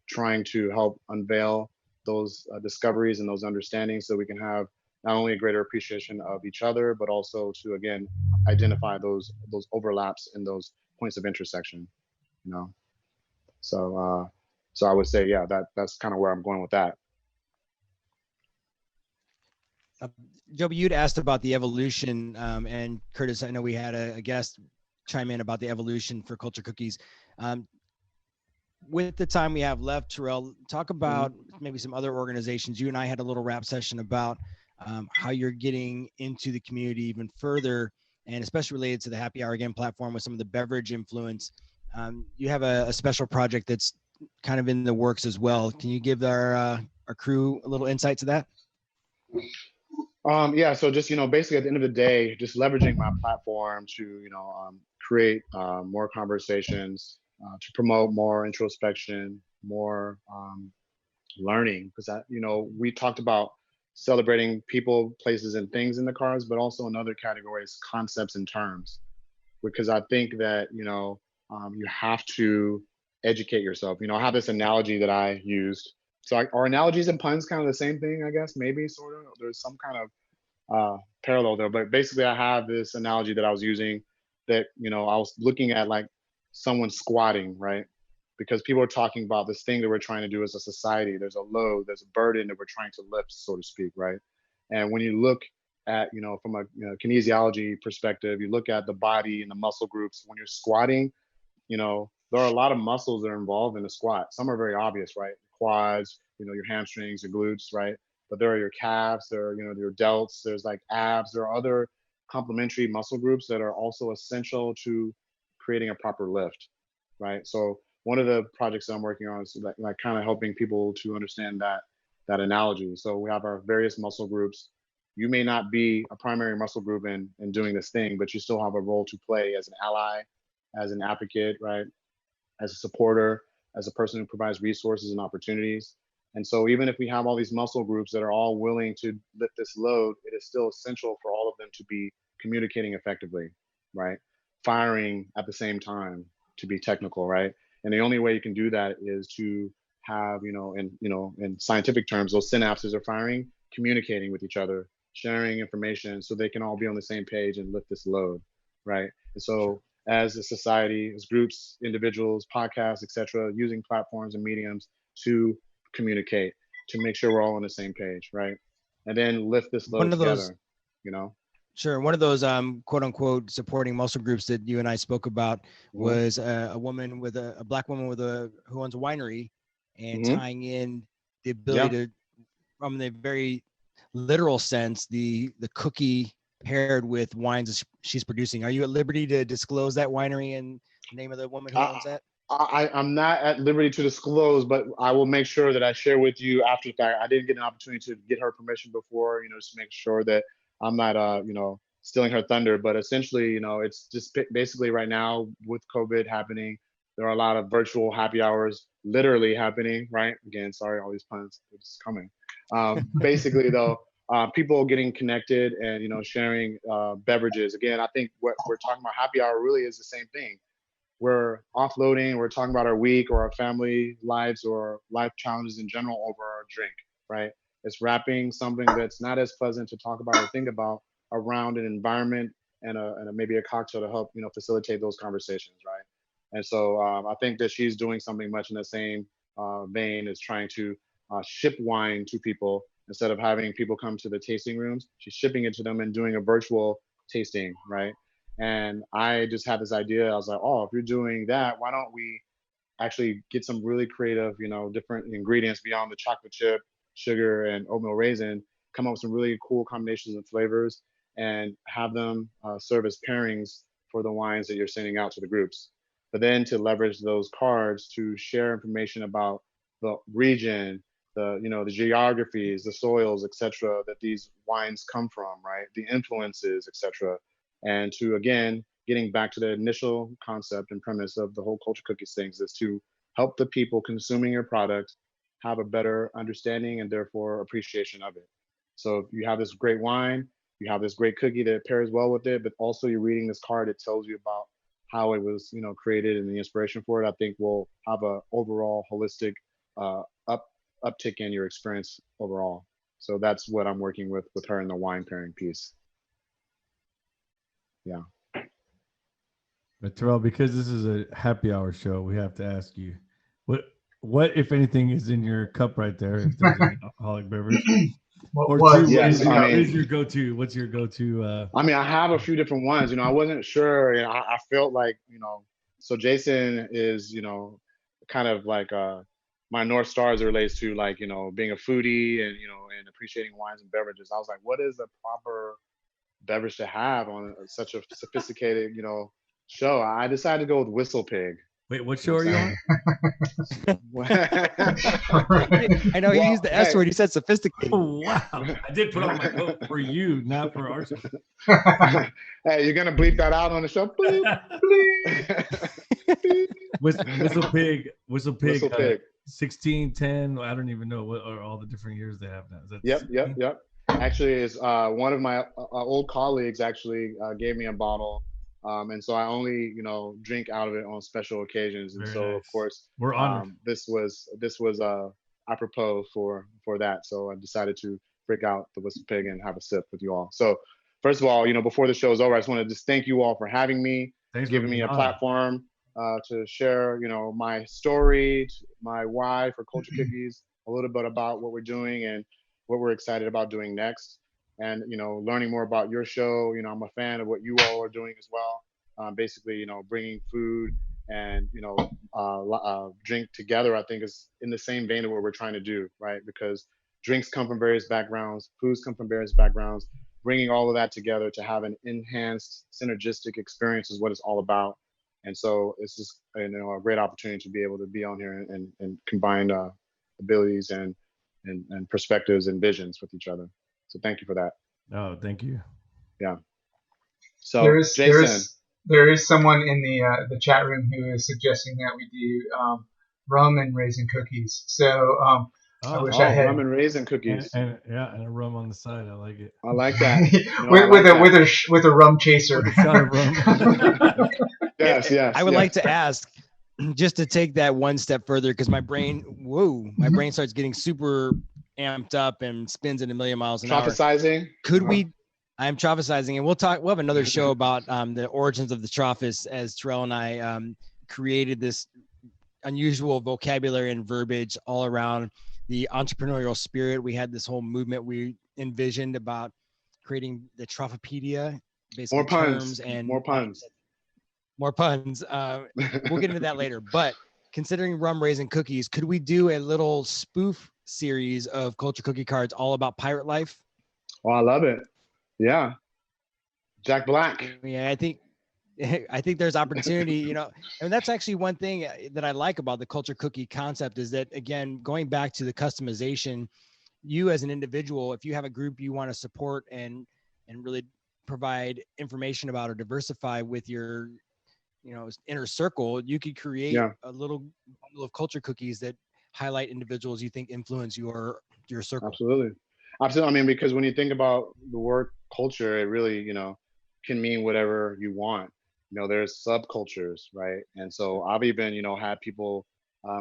trying to help unveil those discoveries and those understandings so we can have not only a greater appreciation of each other, but also to, again, identify those overlaps and those points of intersection, you know. So I would say, yeah, that's kind of where I'm going with that. Joby, you'd asked about the evolution, and Curtis, I know we had a guest chime in about the evolution for Culture Cookies. With the time we have left, Terrell, talk about maybe some other organizations. You and I had a little rap session about how you're getting into the community even further, and especially related to the Happy Hour Again platform with some of the beverage influence. You have a special project that's kind of in the works as well. Can you give our crew a little insight to that? Yeah, so just basically at the end of the day, just leveraging my platform to create more conversations, to promote more introspection, more learning, because we talked about celebrating people, places, and things in the cards, but also in other categories, concepts and terms, because I think that you have to educate yourself. I have this analogy that I used. So are analogies and puns kind of the same thing? I guess maybe sort of. There's some kind of parallel there. But basically, I have this analogy that I was using that, I was looking at like someone squatting, right? Because people are talking about this thing that we're trying to do as a society. There's a load, there's a burden that we're trying to lift, so to speak, right? And when you look at, from a kinesiology perspective, you look at the body and the muscle groups when you're squatting, there are a lot of muscles that are involved in the squat. Some are very obvious, right? Quads, your hamstrings, your glutes, right? But there are your calves, there are, your delts, there's like abs, there are other complementary muscle groups that are also essential to creating a proper lift, right? So one of the projects that I'm working on is like kind of helping people to understand that analogy. So we have our various muscle groups. You may not be a primary muscle group in doing this thing, but you still have a role to play as an ally, as an advocate, right? As a supporter, as a person who provides resources and opportunities. And so even if we have all these muscle groups that are all willing to lift this load, it is still essential for all of them to be communicating effectively, right? Firing at the same time, to be technical, right? And the only way you can do that is to have, in scientific terms, those synapses are firing, communicating with each other, sharing information so they can all be on the same page and lift this load, right? And so as a society, as groups, individuals, podcasts, etc., using platforms and mediums to communicate, to make sure we're all on the same page, right? And then lift this load One of those, together, you know? Sure. One of those quote unquote supporting muscle groups that you and I spoke about was a woman with a black woman who owns a winery, and tying in the ability to, from the very literal sense, the cookie paired with wines she's producing. Are you at liberty to disclose that winery and the name of the woman who owns that? I'm not at liberty to disclose, but I will make sure that I share with you after the fact. I didn't get an opportunity to get her permission before, just to make sure that I'm not, stealing her thunder. But essentially, it's just basically right now with COVID happening, there are a lot of virtual happy hours literally happening, right? Again, sorry, all these puns, are just coming. Basically, though, people getting connected and, sharing beverages. Again, I think what we're talking about happy hour really is the same thing. We're offloading, we're talking about our week or our family lives or life challenges in general over our drink, right? It's wrapping something that's not as pleasant to talk about or think about around an environment and maybe a cocktail to help, facilitate those conversations, right? And so I think that she's doing something much in the same vein as trying to ship wine to people instead of having people come to the tasting rooms. She's shipping it to them and doing a virtual tasting, right? And I just had this idea. I was like, oh, if you're doing that, why don't we actually get some really creative, different ingredients beyond the chocolate chip, sugar, and oatmeal raisin, come up with some really cool combinations of flavors and have them serve as pairings for the wines that you're sending out to the groups. But then to leverage those cards to share information about the region, the geographies, the soils, etc., that these wines come from, right? The influences, etc., and to again getting back to the initial concept and premise of the whole culture cookies things is to help the people consuming your product have a better understanding and therefore appreciation of it. So if you have this great wine, you have this great cookie that pairs well with it, but also you're reading this card, it tells you about how it was, created and the inspiration for it. I think will have a overall holistic uptick in your experience overall. So that's what I'm working with her in the wine pairing piece. Yeah. But Terrell, because this is a happy hour show, we have to ask you, what if anything is in your cup right there? If there's an alcoholic beverage, or two, yes, what is your go-to? What's your go-to? I mean, I have a few different ones. I wasn't sure. I felt like so Jason is kind of like my North Star as it relates to like being a foodie and and appreciating wines and beverages. I was like, what is a proper beverage to have on such a sophisticated show? I decided to go with Whistle Pig. Wait, what show are you on? I know he used the S word. He said sophisticated. Oh, wow. I did put on my coat for you, not for our show. Hey, you're gonna bleep that out on the show? Whistle Pig, Whistle Pig. 16, 10. I don't even know what are all the different years they have now. Is that Yep. Actually, is one of my old colleagues actually gave me a bottle, and so I only drink out of it on special occasions. And Very so, nice. of course, We're honored. this was apropos for that. So I decided to break out the Whistle Pig and have a sip with you all. So first of all, before the show is over, I just want to just thank you all for having me, Thanks for giving me being a on. platform to share, my story, my why for Culture Cookies, a little bit about what we're doing and what we're excited about doing next, and learning more about your show. I'm a fan of what you all are doing as well. Basically, bringing food and drink together. I think is in the same vein of what we're trying to do, right? Because drinks come from various backgrounds, foods come from various backgrounds. Bringing all of that together to have an enhanced, synergistic experience is what it's all about. And so it's just a great opportunity to be able to be on here and combine abilities and perspectives and visions with each other. So thank you for that. Oh, thank you. Yeah. So Jason, there is someone in the chat room who is suggesting that we do rum and raisin cookies. So I wish I had rum and raisin cookies. And a rum on the side. I like it. I like that. with a rum chaser. With a shot of rum. Yes. I would like to ask, just to take that one step further, because my brain starts getting super amped up and spins at a million miles an hour. Could we? I'm trophysizing, and we'll have another show about the origins of the trophus, as Terrell and I created this unusual vocabulary and verbiage all around the entrepreneurial spirit. We had this whole movement we envisioned about creating the Trophopedia, basically more puns, terms and more puns. More puns. We'll get into that later. But considering rum raisin cookies, could we do a little spoof series of Culture Cookie cards all about pirate life? Oh, I love it. Yeah. Jack Black. Yeah, I think there's opportunity, and that's actually one thing that I like about the Culture Cookie concept is that, again, going back to the customization, you as an individual, if you have a group you want to support and really provide information about or diversify with your inner circle, you could create a little bundle of Culture Cookies that highlight individuals you think influence your circle. Absolutely. I mean, because when you think about the word culture, it really, can mean whatever you want. There's subcultures, right? And so I've even, had people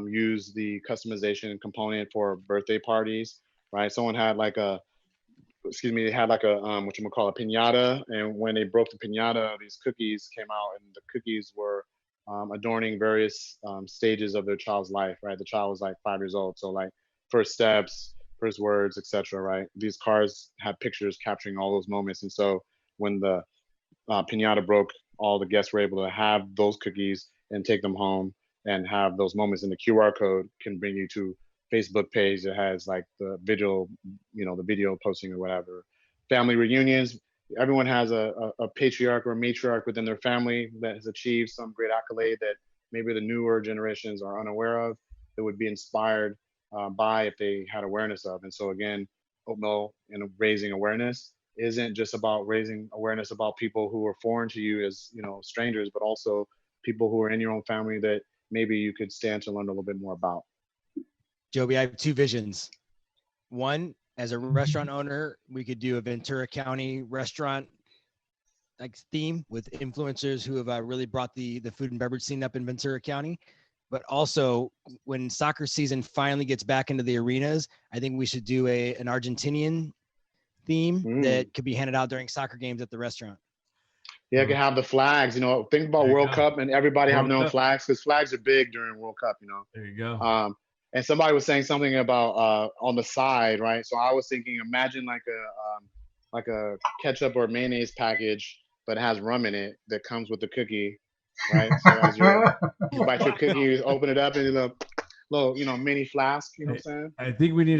use the customization component for birthday parties, right? Someone had like they had like a whatchamacallit, a piñata, and when they broke the piñata, these cookies came out, and the cookies were adorning various stages of their child's life, right? The child was like 5 years old, so like first steps, first words, etc., right? These cards had pictures capturing all those moments, and so when the piñata broke, all the guests were able to have those cookies and take them home and have those moments, and the QR code can bring you to Facebook page that has like the video, the video posting or whatever. Family reunions, everyone has a patriarch or a matriarch within their family that has achieved some great accolade that maybe the newer generations are unaware of, that would be inspired by if they had awareness of. And so again, Oatmeal and raising awareness isn't just about raising awareness about people who are foreign to you as strangers, but also people who are in your own family that maybe you could stand to learn a little bit more about. Joby, I have two visions. One, as a restaurant owner, we could do a Ventura County restaurant like theme with influencers who have really brought the food and beverage scene up in Ventura County. But also, when soccer season finally gets back into the arenas, I think we should do an Argentinian theme that could be handed out during soccer games at the restaurant. Yeah, you can have the flags. Think about World Cup and everybody have their own flags, because flags are big during World Cup. There you go. And somebody was saying something about on the side, right? So I was thinking, imagine like a ketchup or mayonnaise package, but it has rum in it that comes with the cookie, right? So as you bite your cookie, you open it up and a little mini flask. You know what I'm saying? I think we need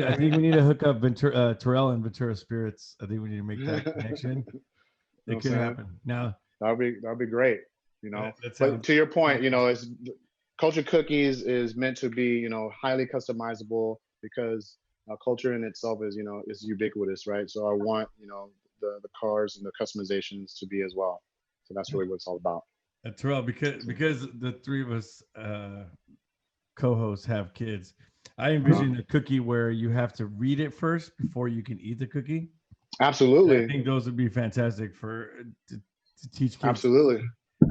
to hook up Terrell and Ventura Spirits. I think we need to make that connection. It could happen. Now that'll be great. But to your point, it's Culture Cookies is meant to be, highly customizable because culture in itself is ubiquitous, right? So I want, the cars and the customizations to be as well. So that's really what it's all about. Terrell, because the three of us co-hosts have kids, I envision a cookie where you have to read it first before you can eat the cookie. Absolutely. I think those would be fantastic to teach kids.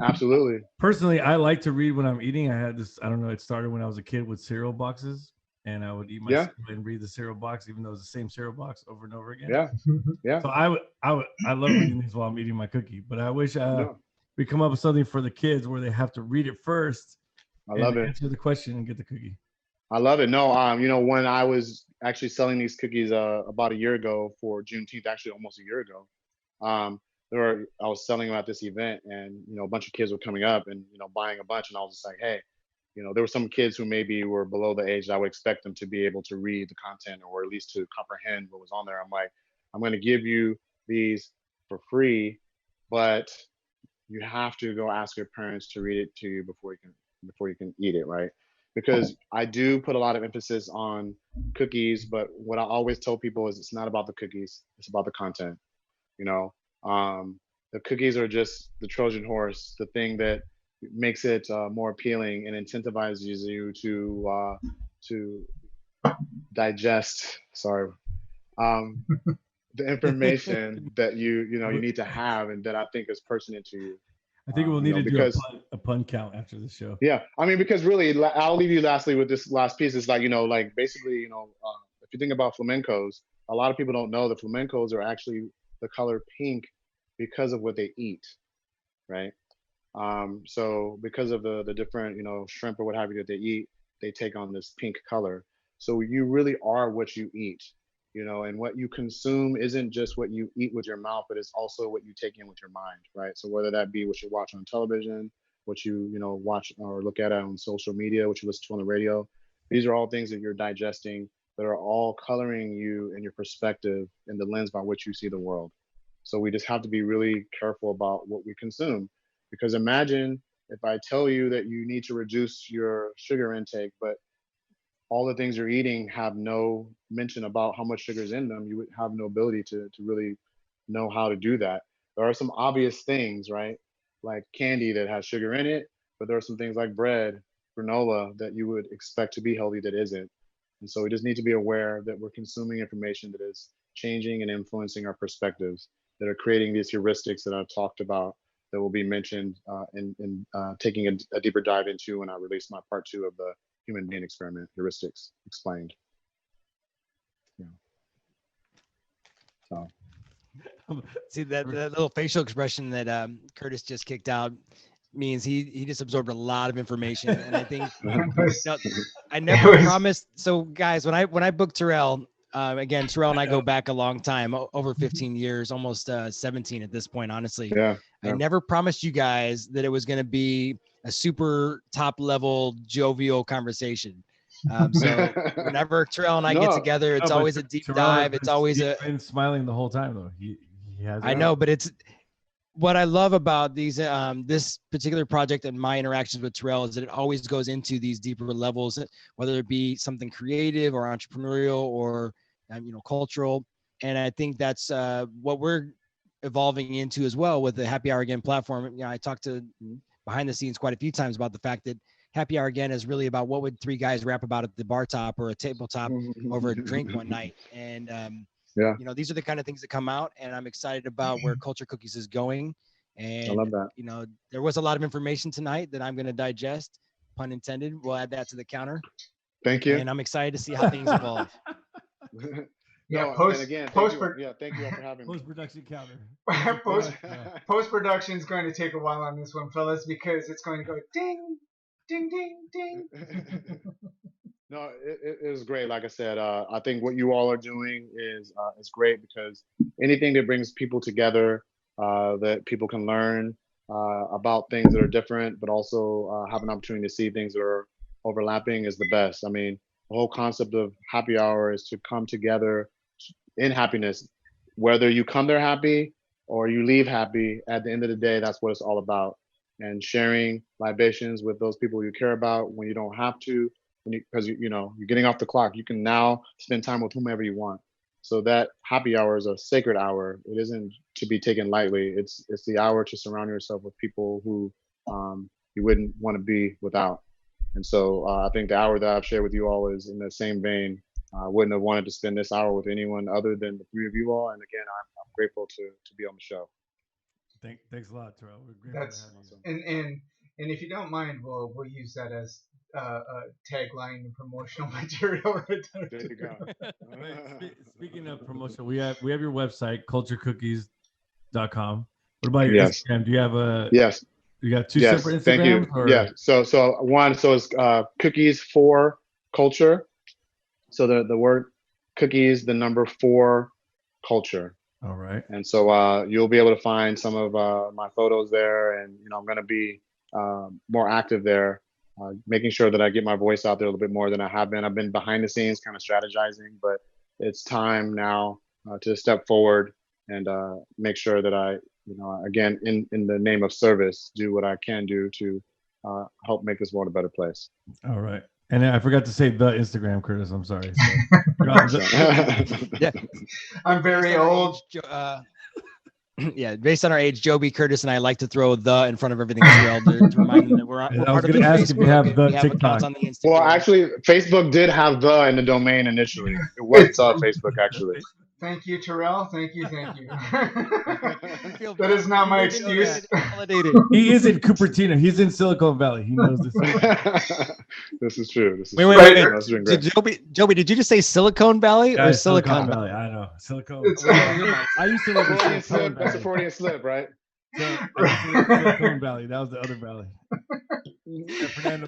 Absolutely. Personally, I like to read when I'm eating. I had this, I don't know, it started when I was a kid with cereal boxes, and I would eat my cereal and read the cereal box, even though it's the same cereal box over and over again. Yeah. So I love reading these while I'm eating my cookie, but I wish we come up with something for the kids where they have to read it first. I love it. Answer the question and get the cookie. I love it. No, when I was actually selling these cookies about a year ago for Juneteenth, actually almost a year ago, I was selling them at this event, and a bunch of kids were coming up and buying a bunch, and I was just like, hey, there were some kids who maybe were below the age that I would expect them to be able to read the content or at least to comprehend what was on there. I'm like, I'm going to give you these for free, but you have to go ask your parents to read it to you before you can eat it, right? Because I do put a lot of emphasis on cookies, but what I always tell people is it's not about the cookies, it's about the content. You know, the cookies are just the Trojan horse, the thing that makes it more appealing and incentivizes you to digest. Sorry. The information that you need to have and that I think is pertinent to you. I think we'll need to do a pun count after the show. Yeah, I mean, because really, I'll leave you lastly with this last piece. It's like basically, if you think about flamencos, a lot of people don't know that flamencos are actually the color pink because of what they eat, right? So because of the different shrimp or what have you that they eat, they take on this pink color. So you really are what you eat. And what you consume isn't just what you eat with your mouth, but it's also what you take in with your mind, right? So whether that be what you watch on television, what you watch or look at on social media, what you listen to on the radio, these are all things that you're digesting that are all coloring you and your perspective and the lens by which you see the world. So we just have to be really careful about what we consume, because imagine if I tell you that you need to reduce your sugar intake, but all the things you're eating have no mention about how much sugar is in them, you would have no ability to really know how to do that. There are some obvious things, right? Like candy that has sugar in it, but there are some things like bread, granola that you would expect to be healthy that isn't. And so we just need to be aware that we're consuming information that is changing and influencing our perspectives, that are creating these heuristics that I've talked about that will be mentioned in taking a deeper dive into when I release my part 2 of the human being experiment, heuristics explained. Yeah. So see that little facial expression that Curtis just kicked out means he just absorbed a lot of information, and I think I never promised. So guys, when I booked Terrell, again, Terrell and I go back a long time, over 15 years, almost 17 at this point, honestly. Yeah. I never promised you guys that it was going to be a super top level jovial conversation. So whenever Terrell and I get together, it's always a deep dive. It's always he's been smiling the whole time though. He has. I know, but it's what I love about these this particular project and my interactions with Terrell is that it always goes into these deeper levels, whether it be something creative or entrepreneurial or cultural. And I think that's what we're evolving into as well with the Happy Hour Again platform. I talked to behind the scenes quite a few times about the fact that Happy Hour Again is really about what would 3 guys rap about at the bar top or a tabletop over a drink one night. And these are the kind of things that come out, and I'm excited about where Culture Cookies is going. And I love that. There was a lot of information tonight that I'm going to digest, pun intended. We'll add that to the counter. Thank you. And I'm excited to see how things evolve. Thank you all for having me. Post-production counter. Post-production is going to take a while on this one, fellas, because it's going to go ding, ding, ding, ding. No, it is great. Like I said, I think what you all are doing is great, because anything that brings people together, that people can learn about things that are different, but also have an opportunity to see things that are overlapping is the best. I mean, the whole concept of happy hour is to come together in happiness. Whether you come there happy or you leave happy, at the end of the day, that's what it's all about. and sharing libations with those people you care about when you don't have to, because you're getting off the clock. You can now spend time with whomever you want. So that happy hour is a sacred hour. It isn't to be taken lightly. It's the hour to surround yourself with people who you wouldn't want to be without. And so I think the hour that I've shared with you all is in the same vein. I wouldn't have wanted to spend this hour with anyone other than the three of you all. And again, I'm grateful to be on the show. Thanks a lot, Terrell. We're grateful That's to have you. and if you don't mind, we'll use that as a tagline and promotional material. There you go. Speaking of promotion, we have your website, culturecookies.com. What about your Yes. Instagram? Do you have a Yes. You got two Yes. separate Instagrams? Thank you. Or? Yeah. So it's cookies for culture. So the word cookies, the number 4 culture. All right. And so you'll be able to find some of my photos there, and I'm going to be more active there, making sure that I get my voice out there a little bit more than I have been. I've been behind the scenes, kind of strategizing, but it's time now to step forward and make sure that I, again, in the name of service, do what I can do to help make this world a better place. All right. And I forgot to say the Instagram, Curtis. I'm sorry. Yeah. I'm very old. Yeah, based on our age, Joby, Curtis, and I like to throw the in front of everything as well to remind them that we're I was part of going to ask if you have the we have TikTok. accounts on the Instagram. Well, actually, Facebook did have the in the domain initially. It was Facebook, actually. Thank you, Terrell. Thank you. Feel That is not my you didn't know excuse. that. Validated. He is in Cupertino. He's in Silicon Valley. He knows this. This is true. Wait. That's been great. Joby, did you just say Silicon Valley or Yeah, Silicon Valley? I know. Silicon. It's- I used to live in Freudian Silicon slip. That's a Valley. Freudian slip, right? So, I used to live in Silicon Valley. That was the other valley.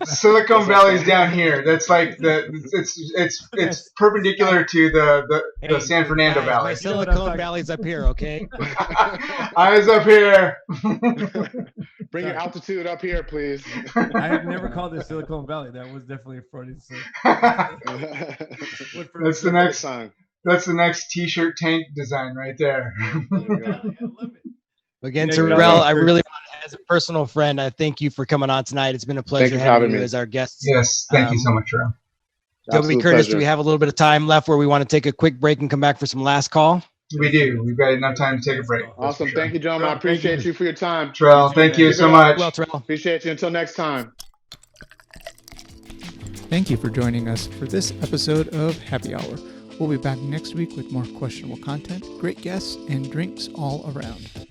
Silicon Valley's down here. That's like it's perpendicular to the San Fernando My Valley. Silicon Valley's up here, okay? Eyes up here. Bring your altitude up here, please. I have never called it Silicon Valley. That was definitely a Freudian slip. That's the next. song. That's the next T-shirt tank design right there. There you go. I love it. Again, Thank you. Terrell, I really want, as a personal friend, I thank you for coming on tonight. It's been a pleasure you for having having you me. as our guest. Yes, thank you so much, Terrell. Joby, Absolute Curtis, pleasure. do we have a little bit of time left where we want to take a quick break and come back for some last call? We do. We've got enough time to take a break. Awesome. Thank you, gentlemen. I appreciate you for your time. Terrell, thank you so much. Well, Terrell. Appreciate you. Until next time. Thank you for joining us for this episode of Happy Hour. We'll be back next week with more questionable content, great guests, and drinks all around.